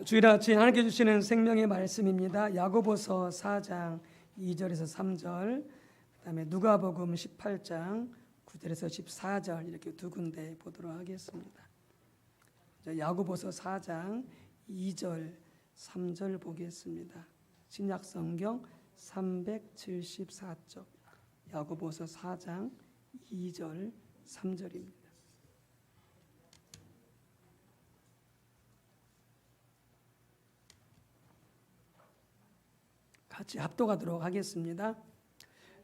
주일 아침 하나님께 주시는 생명의 말씀입니다. 야고보서 4장 2절에서 3절, 그다음에 누가복음 18장 9절에서 14절 이렇게 두 군데 보도록 하겠습니다. 야고보서 4장 2절 3절 보겠습니다. 신약성경 374쪽 야고보서 4장 2절 3절입니다. 같이 합독하도록 하겠습니다.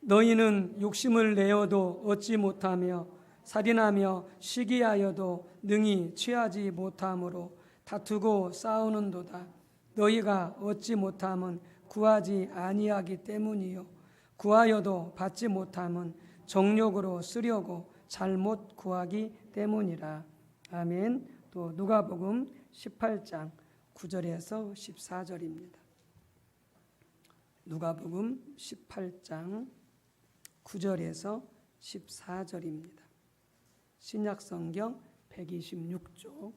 너희는 욕심을 내어도 얻지 못하며 살인하며 시기하여도 능히 취하지 못함으로 다투고 싸우는도다. 너희가 얻지 못함은 구하지 아니하기 때문이요 구하여도 받지 못함은 정욕으로 쓰려고 잘못 구하기 때문이라. 아멘. 또 누가복음 18장 9절에서 14절입니다. 누가복음 18장 9절에서 14절입니다. 신약성경 126쪽,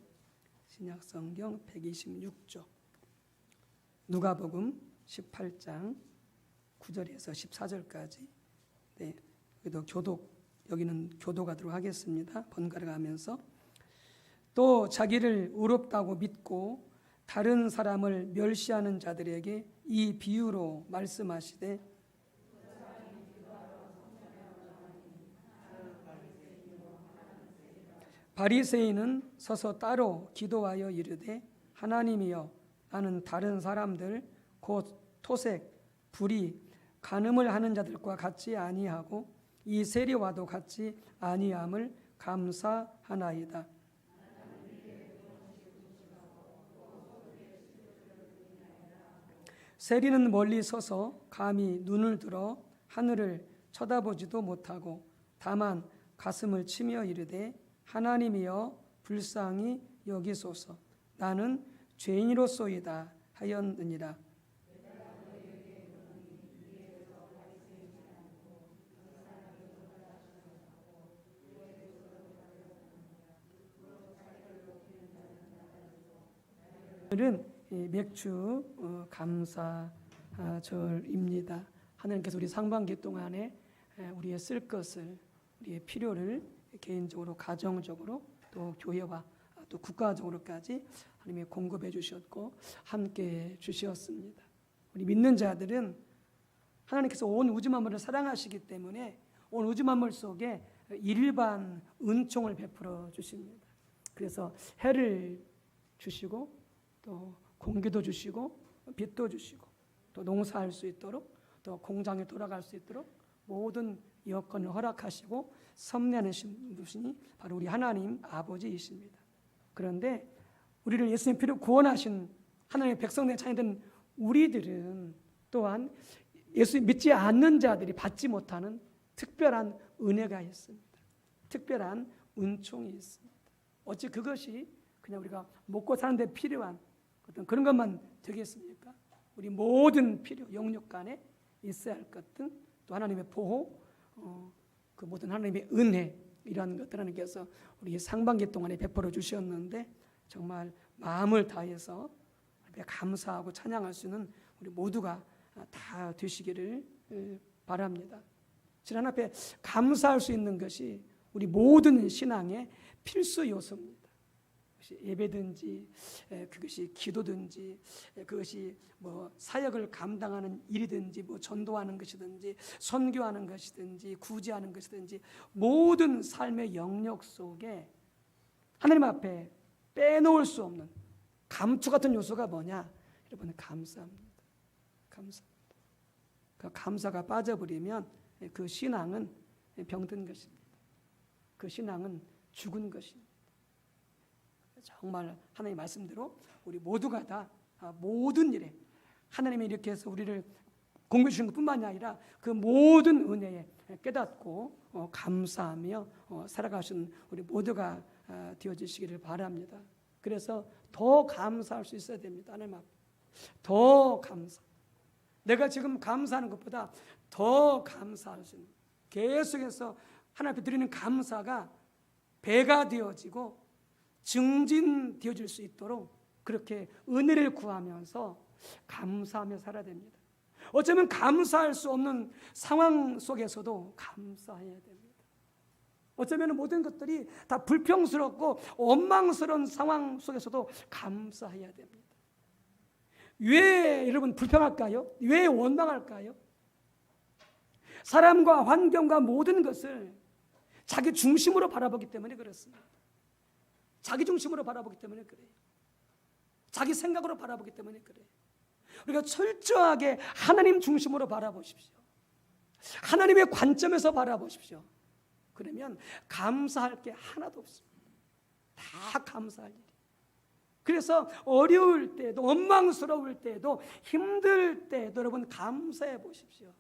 신약성경 126쪽, 누가복음 18장 9절에서 14절까지. 네, 여기는 교독하도록 하겠습니다. 번갈아 가면서 또 자기를 의롭다고 믿고 다른 사람을 멸시하는 자들에게 이 비유로 말씀하시되 바리새인은 서서 따로 기도하여 이르되 하나님이여 나는 다른 사람들 곧 토색, 불의, 간음을 하는 자들과 같지 아니하고 이 세리와도 같지 아니함을 감사하나이다. 세리는 멀리 서서 감히 눈을 들어 하늘을 쳐다보지도 못하고 다만 가슴을 치며 이르되 하나님이여 불쌍히 여기소서 나는 죄인이로소이다 하였느니라. 오늘은 맥주 감사절입니다. 하나님께서 우리 상반기 동안에 우리의 쓸 것을, 우리의 필요를 개인적으로, 가정적으로, 또 교회와 또 국가적으로까지 하나님이 공급해 주셨고 함께 주셨습니다. 우리 믿는 자들은 하나님께서 온 우주 만물을 사랑하시기 때문에 온 우주 만물 속에 일반 은총을 베풀어 주십니다. 그래서 해를 주시고 또 공기도 주시고 빛도 주시고 또 농사할 수 있도록 또 공장에 돌아갈 수 있도록 모든 여건을 허락하시고 섭리하신 분이 바로 우리 하나님 아버지이십니다. 그런데 우리를 예수님 피로 구원하신 하나님의 백성된 자녀된 우리들은 또한 예수 믿지 않는 자들이 받지 못하는 특별한 은혜가 있습니다. 특별한 은총이 있습니다. 어찌 그것이 그냥 우리가 먹고 사는 데 필요한 어떤 그런 것만 되겠습니까? 우리 모든 필요, 영육 간에 있어야 할 것들, 또 하나님의 보호, 그 모든 하나님의 은혜, 이러한 것들 하나님께서 우리 상반기 동안에 베풀어 주셨는데 정말 마음을 다해서 감사하고 찬양할 수 있는 우리 모두가 다 되시기를 바랍니다. 하나님 앞에 감사할 수 있는 것이 우리 모든 신앙의 필수 요소입니다. 예배든지 그것이 기도든지 그것이 뭐 사역을 감당하는 일이든지 뭐 전도하는 것이든지 선교하는 것이든지 구제하는 것이든지 모든 삶의 영역 속에 하나님 앞에 빼놓을 수 없는 감투 같은 요소가 뭐냐? 여러분, 감사합니다. 감사합니다. 그 감사가 빠져버리면 그 신앙은 병든 것입니다. 그 신앙은 죽은 것입니다. 정말 하나님의 말씀대로 우리 모두가 다 모든 일에 하나님이 이렇게 해서 우리를 공급해 주신 것뿐만이 아니라 그 모든 은혜에 깨닫고 감사하며 살아가신 우리 모두가 되어지시기를 바랍니다. 그래서 더 감사할 수 있어야 됩니다. 하나님 앞에 더 감사. 내가 지금 감사하는 것보다 더 감사할 수 있는, 계속해서 하나님 앞에 드리는 감사가 배가 되어지고 증진되어질 수 있도록 그렇게 은혜를 구하면서 감사하며 살아야 됩니다. 어쩌면 감사할 수 없는 상황 속에서도 감사해야 됩니다. 어쩌면 모든 것들이 다 불평스럽고 원망스러운 상황 속에서도 감사해야 됩니다. 왜 여러분 불평할까요? 왜 원망할까요? 사람과 환경과 모든 것을 자기 중심으로 바라보기 때문에 그렇습니다. 자기 중심으로 바라보기 때문에 그래요. 자기 생각으로 바라보기 때문에 그래요. 우리가 철저하게 하나님 중심으로 바라보십시오. 하나님의 관점에서 바라보십시오. 그러면 감사할 게 하나도 없습니다. 다 감사할 일이. 그래서 어려울 때도, 원망스러울 때도, 힘들 때도 여러분 감사해 보십시오.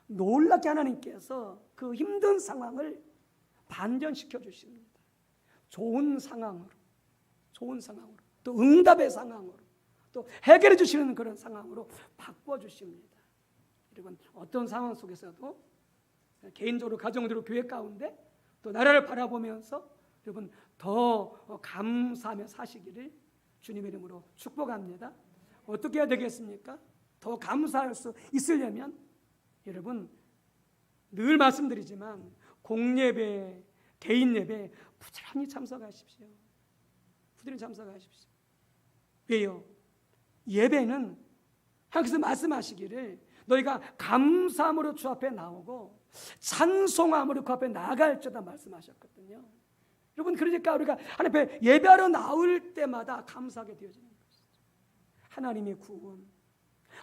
놀랍게 하나님께서 그 힘든 상황을 반전시켜 주십니다. 좋은 상황으로, 또 응답의 상황으로, 또 해결해 주시는 그런 상황으로 바꿔 주십니다. 여러분 어떤 상황 속에서도 개인적으로, 가정적으로, 교회 가운데 또 나라를 바라보면서 여러분 더 감사하며 사시기를 주님의 이름으로 축복합니다. 어떻게 해야 되겠습니까? 더 감사할 수 있으려면 여러분 늘 말씀드리지만 공예배, 개인 예배 부지런히 참석하십시오. 부지런히 참석하십시오. 왜요? 예배는 하나님께서 말씀하시기를 너희가 감사함으로 주 앞에 나오고 찬송함으로 그 앞에 나아갈지어다 말씀하셨거든요. 여러분 그러니까 우리가 하나님 앞에 예배하러 나올 때마다 감사하게 되어지는 것이죠. 하나님의 구원,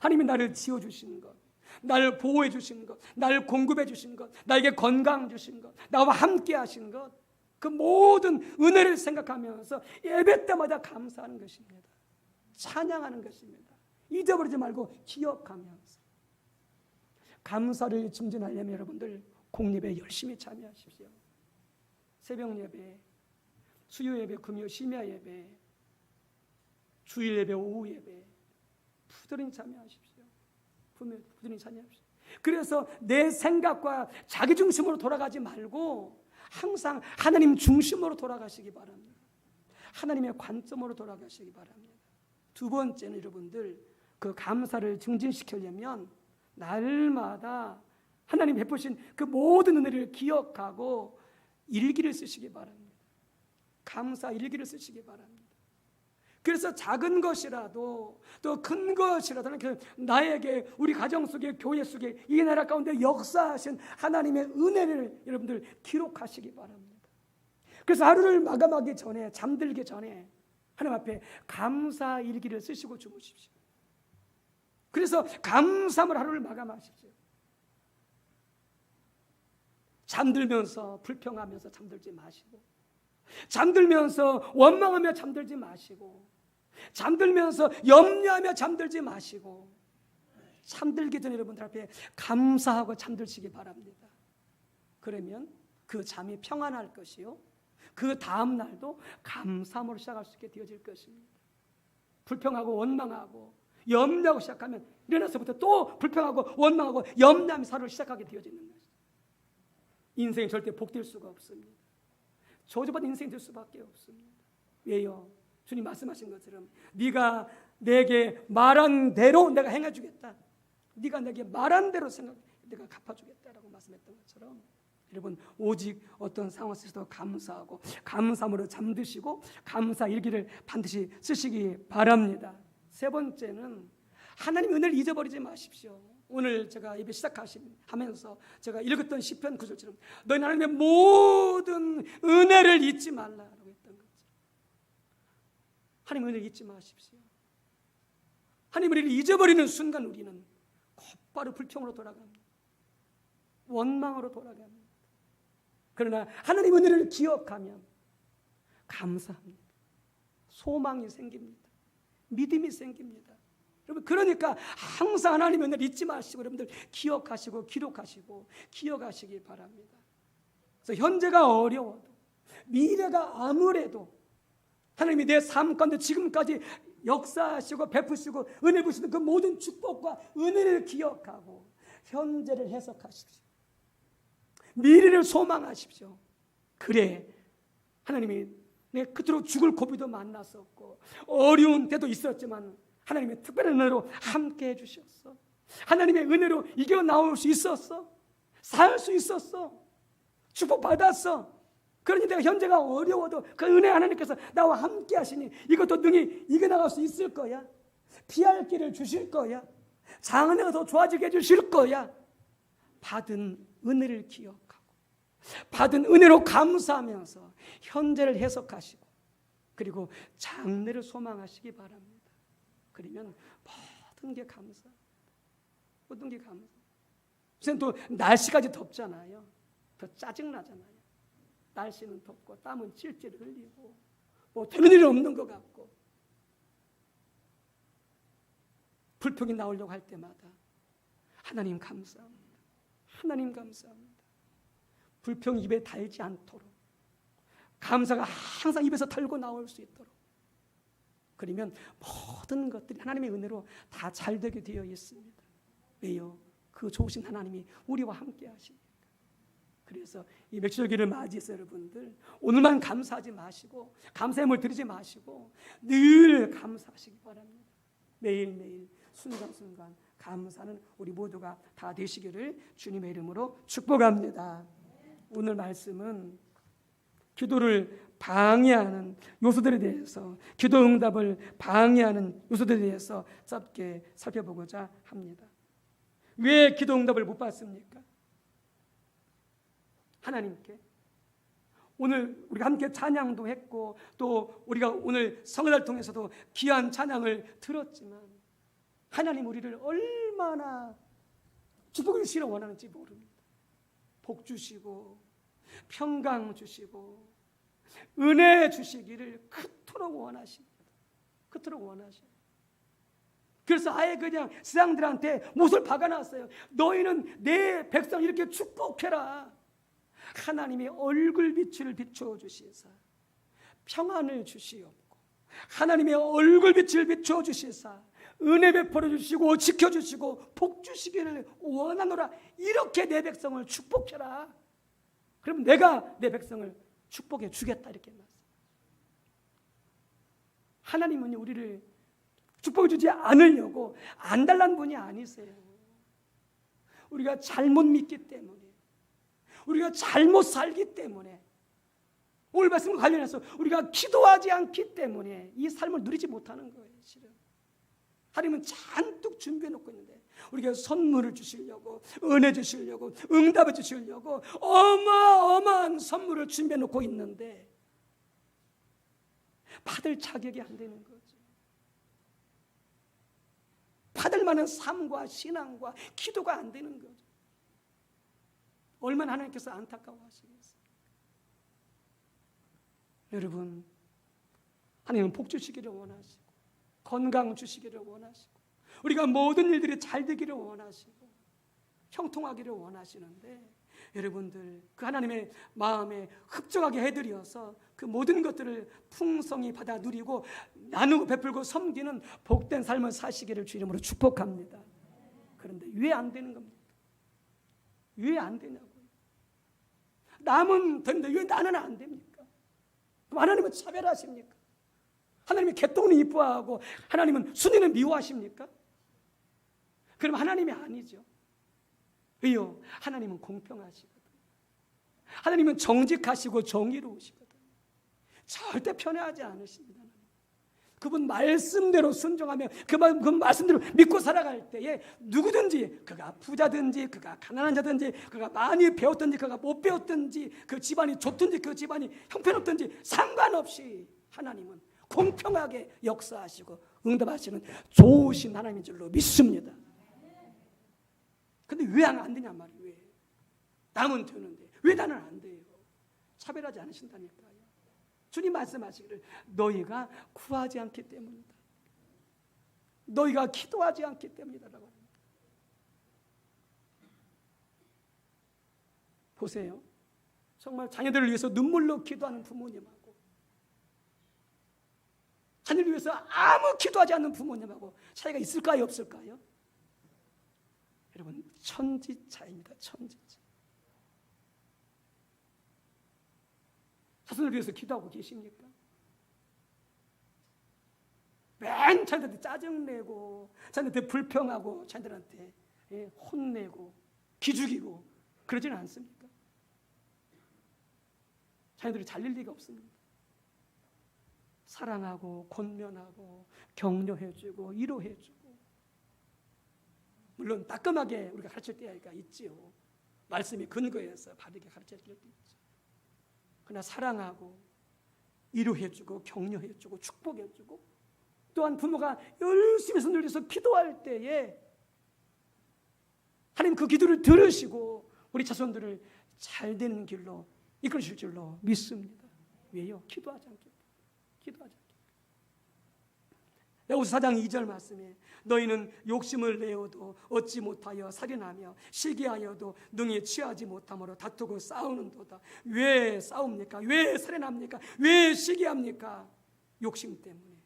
하나님이 나를 지어주신 것, 나를 보호해 주신 것, 나를 공급해 주신 것, 나에게 건강 주신 것, 나와 함께 하신 것, 그 모든 은혜를 생각하면서 예배 때마다 감사하는 것입니다. 찬양하는 것입니다. 잊어버리지 말고 기억하면서 감사를 증진하려면 여러분들 공예배에 열심히 참여하십시오. 새벽 예배, 수요 예배, 금요 심야 예배, 주일 예배, 오후 예배 부지런히 참여하십시오. 부지런히 참여하십시오. 그래서 내 생각과 자기 중심으로 돌아가지 말고 항상 하나님 중심으로 돌아가시기 바랍니다. 하나님의 관점으로 돌아가시기 바랍니다. 두 번째는 여러분들 그 감사를 증진시키려면 날마다 하나님 베푸신 그 모든 은혜를 기억하고 일기를 쓰시기 바랍니다. 감사 일기를 쓰시기 바랍니다. 그래서 작은 것이라도 또 큰 것이라도 나에게, 우리 가정 속에, 교회 속에, 이 나라 가운데 역사하신 하나님의 은혜를 여러분들 기록하시기 바랍니다. 그래서 하루를 마감하기 전에, 잠들기 전에 하나님 앞에 감사 일기를 쓰시고 주무십시오. 그래서 감사함으로 하루를 마감하십시오. 잠들면서 불평하면서 잠들지 마시고, 잠들면서 원망하며 잠들지 마시고, 잠들면서 염려하며 잠들지 마시고, 잠들기 전에 여러분들 앞에 감사하고 잠들시기 바랍니다. 그러면 그 잠이 평안할 것이요, 그 다음 날도 감사함으로 시작할 수 있게 되어질 것입니다. 불평하고 원망하고 염려하고 시작하면 일어나서부터 또 불평하고 원망하고 염려하며 하루를 시작하게 되어지는 것이죠. 인생이 절대 복될 수가 없습니다. 저주받은 인생이 될 수밖에 없습니다. 왜요? 주님 말씀하신 것처럼 네가 내게 말한 대로 내가 행해주겠다, 네가 내게 말한 대로 내가 갚아주겠다라고 말씀했던 것처럼 여러분 오직 어떤 상황 속에서도 감사하고 감사함으로 잠드시고 감사 일기를 반드시 쓰시기 바랍니다. 세 번째는 하나님 은혜를 잊어버리지 마십시오. 오늘 제가 예배 시작하면서 제가 읽었던 시편 9절처럼 너희 하나님의 모든 은혜를 잊지 말라라고 했던 것처럼 하나님 은혜를 잊지 마십시오. 하나님 은혜를 잊어버리는 순간 우리는 곧바로 불평으로 돌아갑니다. 원망으로 돌아갑니다. 그러나 하나님 은혜를 기억하면 감사합니다. 소망이 생깁니다. 믿음이 생깁니다. 여러분 그러니까 항상 하나님의 은혜를 잊지 마시고 여러분들 기억하시고 기록하시고 기억하시기 바랍니다. 그래서 현재가 어려워도 미래가 아무래도 하나님이 내 삶 가운데 지금까지 역사하시고 베푸시고 은혜 부시는 그 모든 축복과 은혜를 기억하고 현재를 해석하십시오. 미래를 소망하십시오. 그래 하나님이 그토록 죽을 고비도 만났었고 어려운 때도 있었지만 하나님의 특별한 은혜로 함께 해주셨어. 하나님의 은혜로 이겨나올 수 있었어. 살 수 있었어. 축복받았어. 그러니 내가 현재가 어려워도 그 은혜 하나님께서 나와 함께 하시니 이것도 능히 이겨나갈 수 있을 거야. 피할 길을 주실 거야. 장은혜가 더 좋아지게 해주실 거야. 받은 은혜를 기억하고 받은 은혜로 감사하면서 현재를 해석하시고 그리고 장래를 소망하시기 바랍니다. 그러면 모든 게 감사. 모든 게 감사. 요새는 또 날씨까지 덥잖아요. 더 짜증나잖아요. 날씨는 덥고 땀은 찔찔 흘리고 뭐 되는 일이 없는 것 같고 불평이 나오려고 할 때마다 하나님 감사합니다. 하나님 감사합니다. 불평 입에 달지 않도록 감사가 항상 입에서 털고 나올 수 있도록 그러면 모든 것들이 하나님의 은혜로 다 잘되게 되어 있습니다. 왜요? 그 좋으신 하나님이 우리와 함께 하십니까? 그래서 이 맥주절기를 맞이해서 여러분들 오늘만 감사하지 마시고 감사함을 드리지 마시고 늘 감사하시기 바랍니다. 매일매일 순간순간 감사는 우리 모두가 다 되시기를 주님의 이름으로 축복합니다. 오늘 말씀은 기도를 방해하는 요소들에 대해서 기도 응답을 방해하는 요소들에 대해서 짧게 살펴보고자 합니다. 왜 기도 응답을 못 받습니까? 하나님께 오늘 우리가 함께 찬양도 했고 또 우리가 오늘 성회를 통해서도 귀한 찬양을 들었지만 하나님 우리를 얼마나 축복을 주시기를 원하는지 모릅니다. 복 주시고 평강 주시고 은혜 주시기를 그토록 원하십니다. 그토록 원하셔요. 그래서 아예 그냥 세상들한테 못을 박아놨어요. 너희는 내 백성 이렇게 축복해라. 하나님의 얼굴빛을 비춰주시사 평안을 주시옵고 하나님의 얼굴빛을 비춰주시사 은혜 베풀어 주시고 지켜주시고 복 주시기를 원하노라. 이렇게 내 백성을 축복해라. 그럼 내가 내 백성을 축복해 주겠다. 이렇게 말씀. 하나님은 우리를 축복해 주지 않으려고 안 달란 분이 아니세요. 우리가 잘못 믿기 때문에 우리가 잘못 살기 때문에 오늘 말씀과 관련해서 우리가 기도하지 않기 때문에 이 삶을 누리지 못하는 거예요. 실은 하나님은 잔뜩 준비해 놓고 있는데 우리가 선물을 주시려고 은혜 주시려고 응답해 주시려고 어마어마한 선물을 준비해 놓고 있는데 받을 자격이 안 되는 거죠. 받을 만한 삶과 신앙과 기도가 안 되는 거죠. 얼마나 하나님께서 안타까워하시겠어요. 여러분 하나님은 복 주시기를 원하시고 건강 주시기를 원하시고 우리가 모든 일들이 잘 되기를 원하시고 형통하기를 원하시는데 여러분들 그 하나님의 마음에 흡족하게 해드려서 그 모든 것들을 풍성히 받아 누리고 나누고 베풀고 섬기는 복된 삶을 사시기를 주 이름으로 축복합니다. 그런데 왜 안 되는 겁니까? 왜 안 되냐고요. 남은 되는데 왜 나는 안 됩니까? 그럼 하나님은 차별하십니까? 하나님은 개똥은 이뻐하고 하나님은 순위는 미워하십니까? 그럼 하나님이 아니죠. 왜요? 하나님은 공평하시거든요. 하나님은 정직하시고 정의로우시거든요. 절대 편애하지 않으십니다. 그분 말씀대로 순종하며 그 말씀대로 믿고 살아갈 때에 누구든지 그가 부자든지 그가 가난한 자든지 그가 많이 배웠든지 그가 못 배웠든지 그 집안이 좋든지 그 집안이 형편없든지 상관없이 하나님은 공평하게 역사하시고 응답하시는 좋으신 하나님인 줄로 믿습니다. 근데 왜 안 되냐 말이에요. 왜? 남은 되는데 왜 나는 안 돼요? 차별하지 않으신다니까요. 주님 말씀하시기를 너희가 구하지 않기 때문이다. 너희가 기도하지 않기 때문이다라고 합니다. 보세요. 정말 자녀들을 위해서 눈물로 기도하는 부모님하고 자녀를 위해서 아무 기도하지 않는 부모님하고 차이가 있을까요? 없을까요? 여러분 천지차입니다. 천지차. 자손을 위해서 기도하고 계십니까? 자녀들한테 짜증내고 자녀들한테 불평하고 자녀들한테 혼내고 기죽이고 그러지는 않습니까? 자녀들이 잘릴 리가 없습니다. 사랑하고 권면하고 격려해주고 위로해주고, 물론 따끔하게 우리가 가르칠 때가 있지요. 말씀이 근거해서 바르게 가르칠 때도 있죠. 그러나 사랑하고 위로해주고 격려해주고 축복해주고, 또한 부모가 열심히 손을 들여서 기도할 때에 하나님 그 기도를 들으시고 우리 자손들을 잘 되는 길로 이끌으실 줄로 믿습니다. 왜요? 기도하지 않기 때문에. 기도하지 않기 때문에. 야고보서 4장 2절 말씀에 너희는 욕심을 내어도 얻지 못하여 살인하며 시기하여도 능히 취하지 못함으로 다투고 싸우는도다. 왜 싸웁니까? 왜 살인합니까? 왜 시기합니까? 욕심 때문에.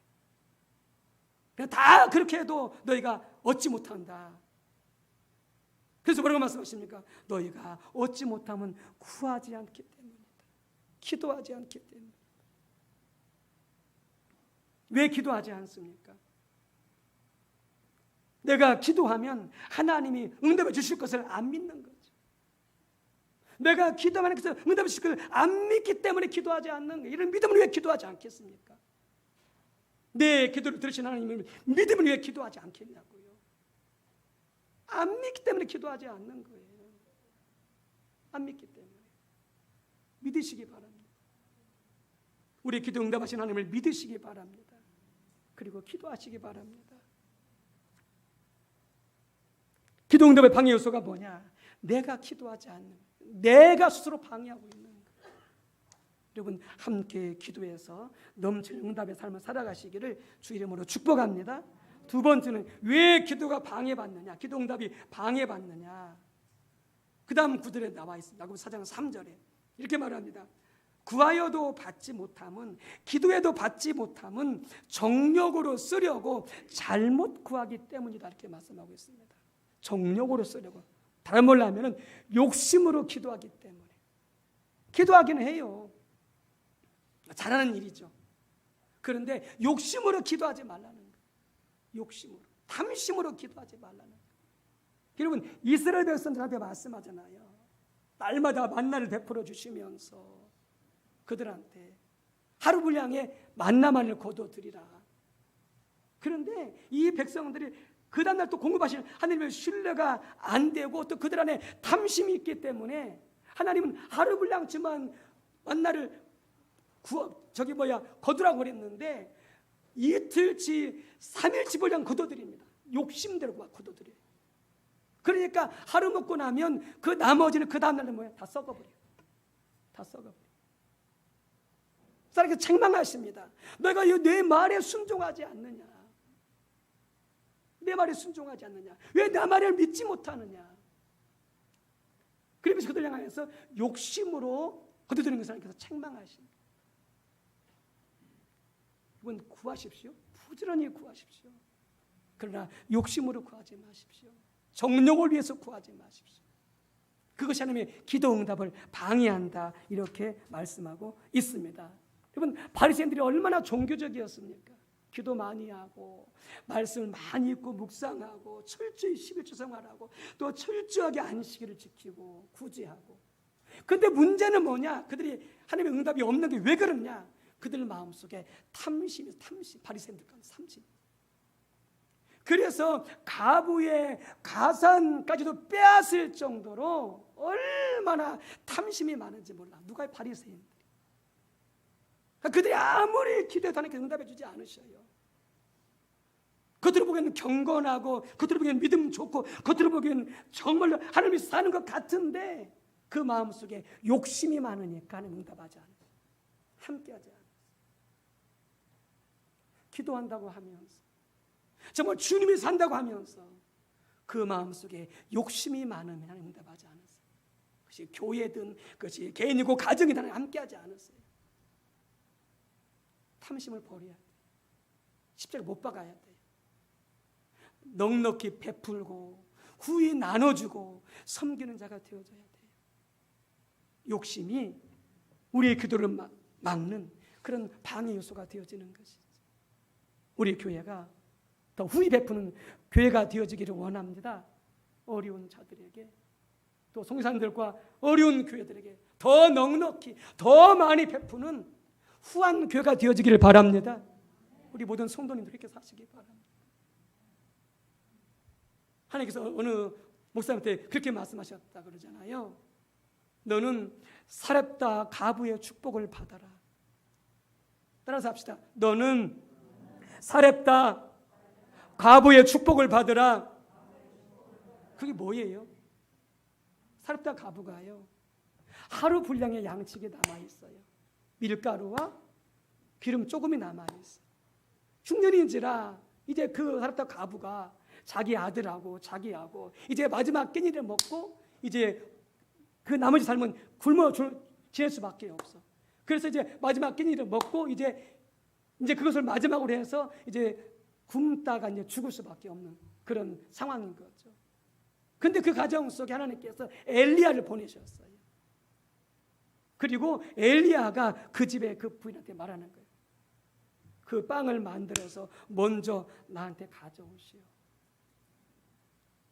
그냥 다 그렇게 해도 너희가 얻지 못한다. 그래서 뭐라고 말씀하십니까? 너희가 얻지 못하면 구하지 않기 때문이다. 기도하지 않기 때문이다. 왜 기도하지 않습니까? 내가 기도하면 하나님이 응답해 주실 것을 안 믿는 거죠. 내가 기도하면 그래서 응답해 주실 것을 안 믿기 때문에 기도하지 않는 거예요. 이런 믿음을 왜 기도하지 않겠습니까? 내 기도를 들으신 하나님을 믿음을 왜 기도하지 않겠냐고요. 안 믿기 때문에 기도하지 않는 거예요. 안 믿기 때문에. 믿으시기 바랍니다. 우리 기도 응답하신 하나님을 믿으시기 바랍니다. 그리고 기도하시기 바랍니다. 기도 응답의 방해 요소가 뭐냐? 내가 기도하지 않는, 내가 스스로 방해하고 있는 거예요. 여러분 함께 기도해서 넘치는 응답의 삶을 살아가시기를 주 이름으로 축복합니다. 두 번째는 왜 기도가 방해받느냐? 기도 응답이 방해받느냐? 그 다음 구절에 나와 있습니다. 야고보서 4장 3절에 이렇게 말합니다. 구하여도 받지 못함은, 기도해도 받지 못함은 정욕으로 쓰려고 잘못 구하기 때문이다. 이렇게 말씀하고 있습니다. 정욕으로 쓰려고. 다른 말로 하면 욕심으로 기도하기 때문에. 기도하기는 해요. 잘하는 일이죠. 그런데 욕심으로 기도하지 말라는 거예요. 욕심으로, 탐심으로 기도하지 말라는 거예요. 여러분 이스라엘 백성들한테 말씀하잖아요. 날마다 만나를 베풀어 주시면서 그들한테 하루 분량의 만나만을 거둬드리라. 그런데 이 백성들이 그 다음날 또 공급하시는 하나님의 신뢰가 안 되고 또 그들 안에 탐심이 있기 때문에 하나님은 하루 분량치만 만나를 거두라고 그랬는데 이틀치 3일치 분량 거둬드립니다. 욕심대로 거둬드려요. 그러니까 하루 먹고 나면 그 나머지는 그 다음날은 뭐야? 다 썩어버려요. 다 썩어버려요. 사람에게 책망하십니다. 너희가 내 말에 순종하지 않느냐? 내 말에 순종하지 않느냐? 왜 내 말을 믿지 못하느냐? 그러면서 그들 향해서 욕심으로 거둬들이는 것을 하나님께서 책망하십니다. 이건 구하십시오. 부지런히 구하십시오. 그러나 욕심으로 구하지 마십시오. 정욕을 위해서 구하지 마십시오. 그것이 하나님의 기도 응답을 방해한다. 이렇게 말씀하고 있습니다. 여러분 바리새인들이 얼마나 종교적이었습니까? 기도 많이 하고 말씀을 많이 읽고 묵상하고 철저히 11조 생활하고 또 철저하게 안식일을 지키고 구제하고. 그런데 문제는 뭐냐? 그들이 하나님의 응답이 없는 게 왜 그러냐? 그들 마음속에 탐심, 바리새인들 가운데 탐심. 그래서 가부의 가산까지도 빼앗을 정도로 얼마나 탐심이 많은지 몰라. 누가 바리새인들이. 그들이 아무리 기도해도 하나님께서 응답해 주지 않으셔요. 겉으로 보기에는 경건하고 겉으로 보기에는 믿음 좋고 겉으로 보기에는 정말로 하나님이 사는 것 같은데 그 마음속에 욕심이 많으니까 하나님 응답하지 않아요. 함께하지 않아요. 기도한다고 하면서 정말 주님이 산다고 하면서 그 마음속에 욕심이 많으면 하나님 응답하지 않았어요. 그것이 교회든 그것이 개인이고 가정이든 함께하지 않았어요. 탐심을 버려야 돼요. 십자가 못 박아야 돼요. 넉넉히 베풀고 후히 나눠주고 섬기는 자가 되어져야 돼요. 욕심이 우리의 기도를 막는 그런 방해 요소가 되어지는 것이죠. 우리 교회가 더 후히 베푸는 교회가 되어지기를 원합니다. 어려운 자들에게, 또 송사님들과 어려운 교회들에게 더 넉넉히 더 많이 베푸는 후한 교회가 되어지기를 바랍니다. 우리 모든 성도님들 그렇게 사시기 바랍니다. 하나님께서 어느 목사님한테 그렇게 말씀하셨다 그러잖아요. 너는 사렙다 가부의 축복을 받아라. 따라서 합시다. 너는 사렙다 가부의 축복을 받으라. 그게 뭐예요? 사렙다 가부가요, 하루 분량의 양식이 남아있어요. 밀가루와 기름 조금이 남아있어요. 흉년인지라 이제 그 사렙다 가부가 자기 아들하고 자기하고 이제 마지막 끼니를 먹고 이제 그 나머지 삶은 굶어 지낼 수밖에 없어. 그래서 이제 마지막 끼니를 먹고 이제 그것을 마지막으로 해서 이제 굶다가 이제 죽을 수밖에 없는 그런 상황인 거죠. 근데 그 가정 속에 하나님께서 엘리야를 보내셨어요. 그리고 엘리야가 그 집에 그 부인한테 말하는 거예요. 그 빵을 만들어서 먼저 나한테 가져오시오.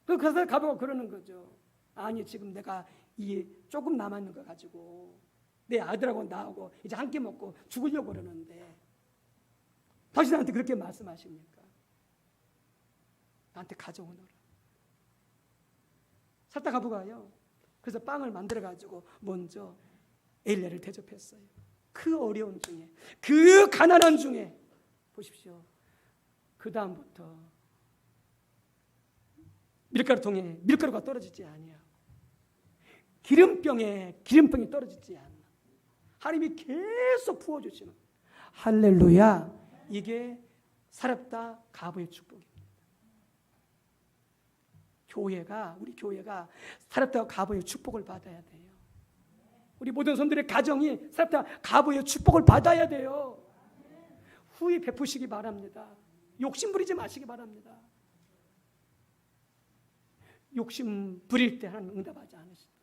그래서 가보고 그러는 거죠. 아니, 지금 내가 이 조금 남았는 거 가지고 내 아들하고 나하고 이제 한 끼 먹고 죽으려고 그러는데 당신한테 그렇게 말씀하십니까? 나한테 가져오너라. 사렙다 가부가요, 그래서 빵을 만들어 가지고 먼저 엘리야를 대접했어요. 그 어려운 중에, 그 가난한 중에 보십시오. 그 다음부터 밀가루통에 밀가루가 떨어지지 아니하고 기름병에 기름병이 떨어지지 않나. 하나님이 계속 부어주시는, 할렐루야, 이게 사렙다 가부의 축복입니다. 우리 교회가 사렙다 가부의 축복을 받아야 돼요. 우리 모든 손들의 가정이 사렙다 가부의 축복을 받아야 돼요. 후히 베푸시기 바랍니다. 욕심 부리지 마시기 바랍니다. 욕심 부릴 때 하나님 응답하지 않으십니다.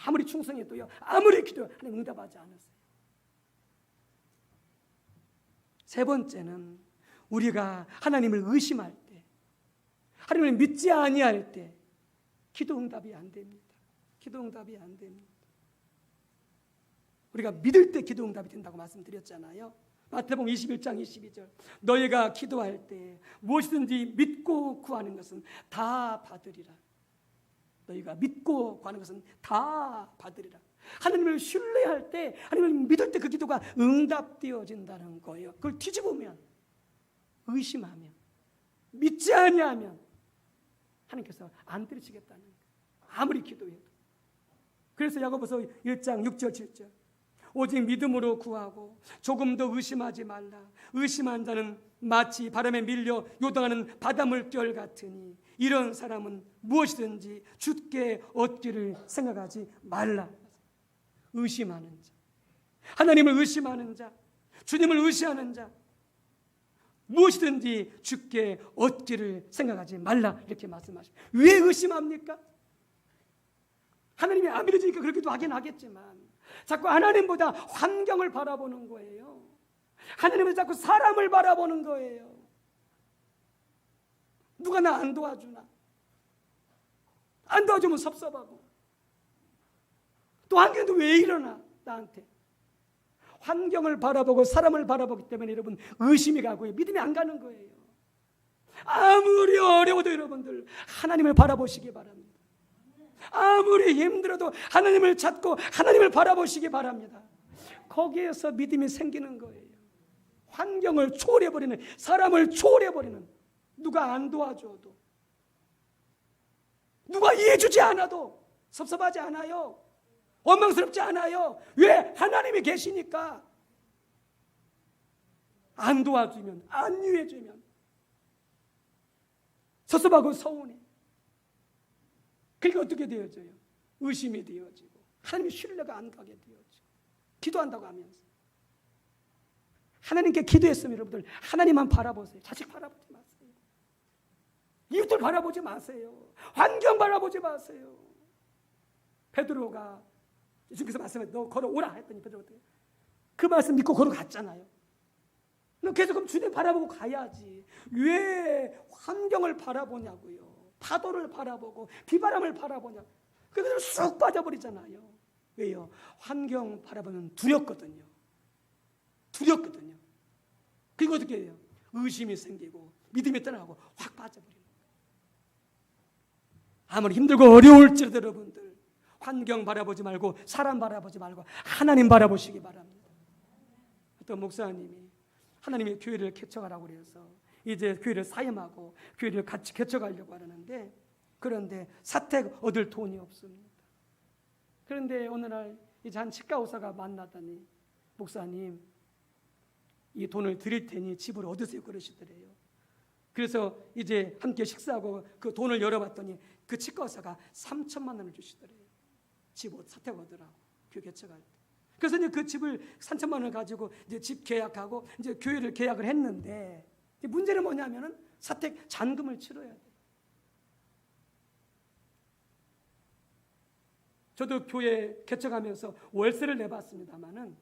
아무리 충성해도요, 아무리 기도해도 하나님 응답하지 않으세요. 세 번째는 우리가 하나님을 의심할 때, 하나님을 믿지 아니할 때 기도 응답이 안 됩니다. 기도 응답이 안 됩니다. 우리가 믿을 때 기도 응답이 된다고 말씀드렸잖아요. 마태복음 21장 22절, 너희가 기도할 때 무엇이든지 믿고 구하는 것은 다 받으리라. 너희가 믿고 구하는 것은 다 받으리라. 하나님을 신뢰할 때, 하나님을 믿을 때 그 기도가 응답되어진다는 거예요. 그걸 뒤집으면, 의심하면, 믿지 아니하면 하나님께서 안 들으시겠다는 거예요. 아무리 기도해도. 그래서 야고보서 1장 6절 7절, 오직 믿음으로 구하고 조금 더 의심하지 말라. 의심한 자는 마치 바람에 밀려 요동하는 바닷물결 같으니 이런 사람은 무엇이든지 주께 얻기를 생각하지 말라. 의심하는 자, 하나님을 의심하는 자, 주님을 의시하는 자, 무엇이든지 주께 얻기를 생각하지 말라, 이렇게 말씀하십니다. 왜 의심합니까? 하나님이 안 믿어지니까 그렇게도 하긴 하겠지만 자꾸 하나님보다 환경을 바라보는 거예요. 하나님은 자꾸 사람을 바라보는 거예요. 누가 나 안 도와주나? 안 도와주면 섭섭하고, 또 환경도 왜 이러나 나한테. 환경을 바라보고 사람을 바라보기 때문에 여러분 의심이 가고요, 믿음이 안 가는 거예요. 아무리 어려워도 여러분들 하나님을 바라보시기 바랍니다. 아무리 힘들어도 하나님을 찾고 하나님을 바라보시기 바랍니다. 거기에서 믿음이 생기는 거예요. 환경을 초월해버리는, 사람을 초월해버리는, 누가 안 도와줘도, 누가 이해해주지 않아도 섭섭하지 않아요. 원망스럽지 않아요. 왜? 하나님이 계시니까. 안 도와주면, 안 이해해주면 섭섭하고 서운해. 그러니까 어떻게 되어져요? 의심이 되어지고 하나님의 신뢰가 안 가게 되어지고, 기도한다고 하면서 하나님께 기도했으면 여러분들 하나님만 바라보세요. 자식 바라보지 마세요. 이웃들 바라보지 마세요. 환경 바라보지 마세요. 베드로가 예수님께서 말씀해, 너 걸어오라 했더니 베드로가 그 말씀 믿고 걸어갔잖아요. 계속 그럼 주님 바라보고 가야지. 왜 환경을 바라보냐고요. 파도를 바라보고 비바람을 바라보냐. 그대로 쑥 빠져버리잖아요. 왜요? 환경 바라보면 두렵거든요. 그리고 어떻게 해요? 의심이 생기고 믿음이 떠나고 확 빠져버리는 거예요. 아무리 힘들고 어려울지라도 여러분들 환경 바라보지 말고 사람 바라보지 말고 하나님 바라보시기 바랍니다. 어떤 목사님이 하나님의 교회를 개척하라고 그래서 이제 교회를 사임하고 교회를 같이 개척하려고 하는데, 그런데 사택 얻을 돈이 없습니다. 그런데 어느 날 이제 한 치과 의사가 만나더니 목사님 이 돈을 드릴 테니 집을 얻으세요 그러시더래요. 그래서 이제 함께 식사하고 그 돈을 열어봤더니 그 치과 의사가 3천만 원을 주시더래요. 집 사택 얻으라고 교회 개척할 때. 그래서 이제 그 집을 3천만 원을 가지고 이제 집 계약하고 이제 교회를 계약을 했는데, 문제는 뭐냐면은 사택 잔금을 치러야 돼요. 저도 교회 개척하면서 월세를 내봤습니다만은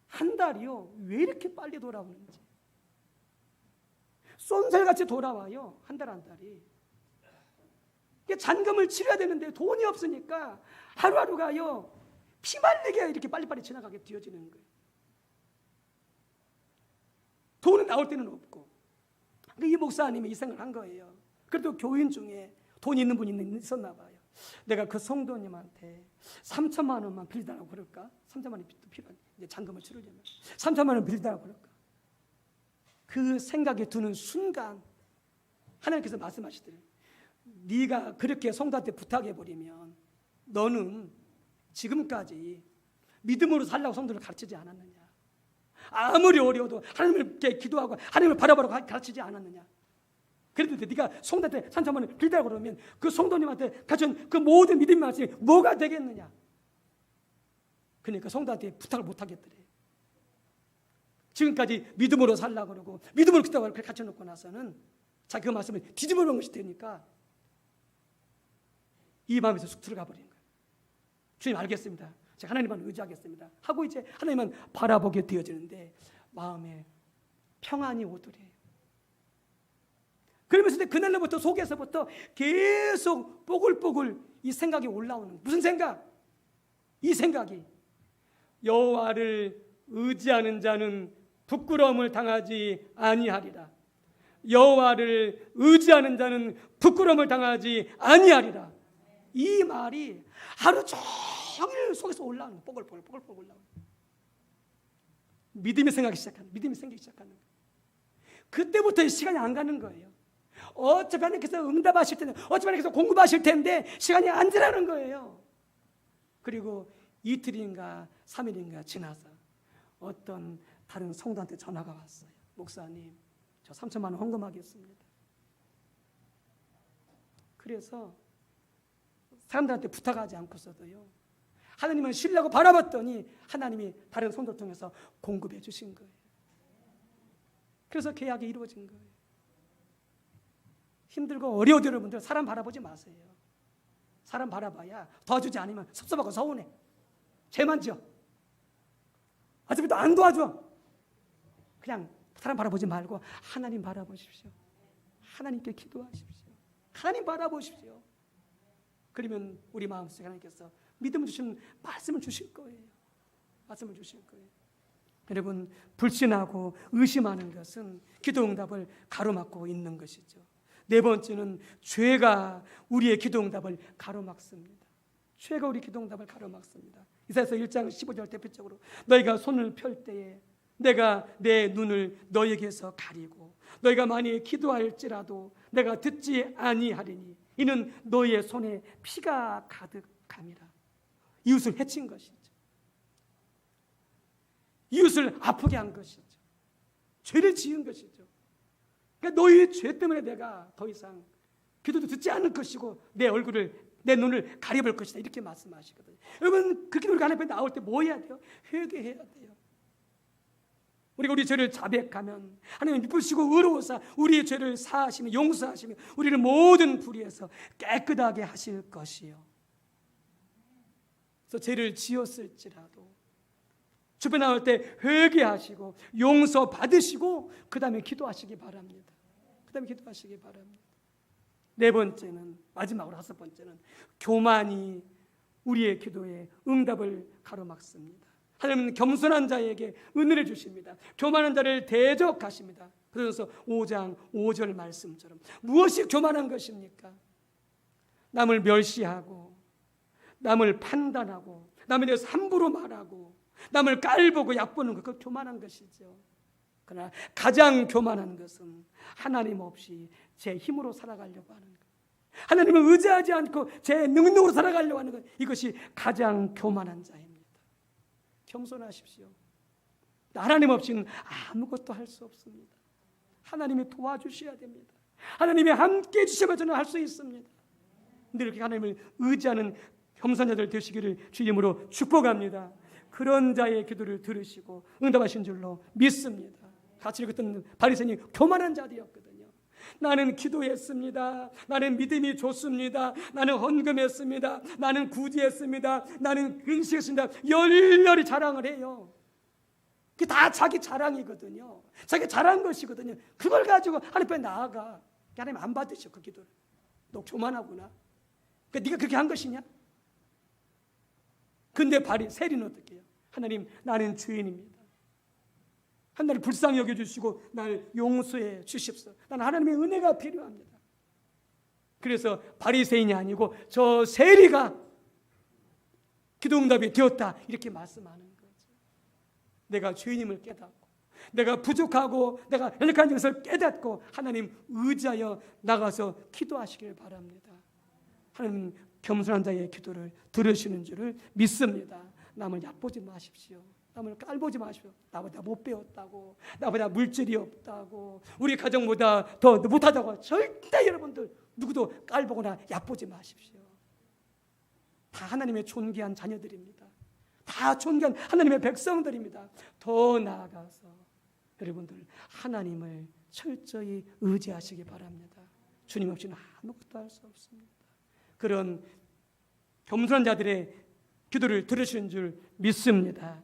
한 달이요 왜 이렇게 빨리 돌아오는지, 쏜살같이 돌아와요. 한 달 한 달이. 잔금을 치러야 되는데 돈이 없으니까 하루하루가요 피말리게 이렇게 빨리빨리 지나가게 되어지는 거예요. 돈은 나올 때는 없고. 이 목사님이 이 생각을 한 거예요. 그래도 교인 중에 돈 있는 분이 있었나 봐요. 내가 그 성도님한테 3천만 원만 빌리달라고 그럴까? 3천만 원이 필요한 이제 잔금을 치르려면 3천만 원 빌리달라고 그럴까? 그 생각이 드는 순간 하나님께서 말씀하시더래요. 네가 그렇게 성도한테 부탁해버리면 너는 지금까지 믿음으로 살라고 성도를 가르치지 않았느냐? 아무리 어려워도 하나님께 기도하고 하나님을 바라보라고 가르치지 않았느냐? 그런데 네가 성도한테 3천만 원을 빌리라고 그러면 그 성도님한테 가진 그 모든 믿음의 말씀이 뭐가 되겠느냐? 그러니까 성도한테 부탁을 못 하겠더래. 지금까지 믿음으로 살라고 그러고 믿음으로 기도하고 그렇게 갖춰 놓고 나서는 자기 그 말씀을 뒤집어 놓은 것이 되니까 이 마음에서 쑥 들어가 버린 거예요. 주님 알겠습니다. 제가 하나님만 의지하겠습니다. 하고 이제 하나님만 바라보게 되어지는데 마음에 평안이 오더래요. 그러면서 그날로부터 속에서부터 계속 뽀글뽀글 이 생각이 올라오는, 무슨 생각? 이 생각이 여호와를 의지하는 자는 부끄러움을 당하지 아니하리라. 여호와를 의지하는 자는 부끄러움을 당하지 아니하리라. 이 말이 하루 종일 속에서 올라오는, 뽀글뽀글 올라오는 믿음이 생기기 시작하는 거예요. 그때부터 시간이 안 가는 거예요. 어차피 하나님께서 응답하실 텐데, 어차피 하나님께서 공급하실 텐데 시간이 안 지나는 거예요. 그리고 이틀인가 3일인가 지나서 어떤 다른 성도한테 전화가 왔어요. 목사님, 저 3천만 원 헌금하겠습니다. 그래서 사람들한테 부탁하지 않고서도요, 하나님을 신뢰하고 바라봤더니 하나님이 다른 성도를 통해서 공급해 주신 거예요. 그래서 계약이 이루어진 거예요. 힘들고 어려워도 여러분들 사람 바라보지 마세요. 사람 바라봐야 도와주지 않으면 섭섭하고 서운해. 죄만 지어. 어차피 또 안 도와줘. 그냥 사람 바라보지 말고 하나님 바라보십시오. 하나님께 기도하십시오. 하나님 바라보십시오. 그러면 우리 마음속에 하나님께서 믿음을 주시는 말씀을 주실 거예요. 말씀을 주실 거예요. 여러분, 불신하고 의심하는 것은 기도 응답을 가로막고 있는 것이죠. 네 번째는 죄가 우리의 기도 응답을 가로막습니다. 죄가 우리 기도 응답을 가로막습니다. 이사야서 1장 15절 대표적으로 너희가 손을 펼 때에 내가 내 눈을 너희에게서 가리고 너희가 만일 기도할지라도 내가 듣지 아니하리니 이는 너희의 손에 피가 가득함이라. 이웃을 해친 것이죠. 이웃을 아프게 한 것이죠. 죄를 지은 것이죠. 그러니까 너희의 죄 때문에 내가 더 이상 기도도 듣지 않을 것이고 내 눈을 가려볼 것이다. 이렇게 말씀하시거든요. 여러분, 그 기도를 하나님 앞에 나올 때 뭐 해야 돼요? 회개해야 돼요. 우리가 우리 죄를 자백하면 하나님 기쁘시고 의로우사 우리의 죄를 사하시며 용서하시며 우리를 모든 불의에서 깨끗하게 하실 것이요. 그래서 죄를 지었을지라도 주변 나올 때 회개하시고 용서 받으시고 그 다음에 기도하시기 바랍니다. 그 다음에 기도하시기 바랍니다. 네 번째는, 마지막으로 다섯 번째는, 교만이 우리의 기도에 응답을 가로막습니다. 하나님은 겸손한 자에게 은혜를 주십니다. 교만한 자를 대적하십니다. 그래서 5장 5절 말씀처럼 무엇이 교만한 것입니까? 남을 멸시하고 남을 판단하고 남에 대해서 함부로 말하고 남을 깔보고 얕보는 것, 그거 교만한 것이죠. 그러나 가장 교만한 것은 하나님 없이 제 힘으로 살아가려고 하는 것, 하나님을 의지하지 않고 제 능력으로 살아가려고 하는 것, 이것이 가장 교만한 자입니다. 겸손하십시오. 하나님 없이는 아무것도 할 수 없습니다. 하나님이 도와주셔야 됩니다. 하나님이 함께 해주셔야 저는 할 수 있습니다. 근데 이렇게 하나님을 의지하는 겸손자들 되시기를 주님으로 축복합니다. 그런 자의 기도를 들으시고 응답하신 줄로 믿습니다. 같이 읽었던 바리새인이 교만한 자들이었거든요. 나는 기도했습니다. 나는 믿음이 좋습니다. 나는 헌금했습니다. 나는 구제했습니다. 나는 금식했습니다. 열렬히 자랑을 해요. 그게 다 자기 자랑이거든요. 자기 자랑 것이거든요. 그걸 가지고 하나님 앞에 나아가. 하나님 안 받으셔, 그 기도를. 너 교만하구나. 그러니까 네가 그렇게 한 것이냐? 근데 세리는 어떻게 해요? 하나님, 나는 죄인입니다. 하나님 불쌍히 여겨주시고 날 용서해 주십시오. 나는 하나님의 은혜가 필요합니다. 그래서 바리새인이 아니고 저 세리가 기도응답이 되었다, 이렇게 말씀하는 거죠. 내가 죄인임을 깨닫고 내가 부족하고 내가 연약한 것을 깨닫고 하나님 의지하여 나가서 기도하시길 바랍니다. 하나님 겸손한 자의 기도를 들으시는 줄을 믿습니다. 남을 얕보지 마십시오. 남을 깔보지 마십시오. 나보다 못 배웠다고, 나보다 물질이 없다고, 우리 가정보다 더 못하다고 절대 여러분들 누구도 깔보거나 얕보지 마십시오. 다 하나님의 존귀한 자녀들입니다. 다 존귀한 하나님의 백성들입니다. 더 나아가서 여러분들 하나님을 철저히 의지하시기 바랍니다. 주님 없이는 아무것도 할 수 없습니다. 그런 겸손한 자들의 기도를 들으시는 줄 믿습니다.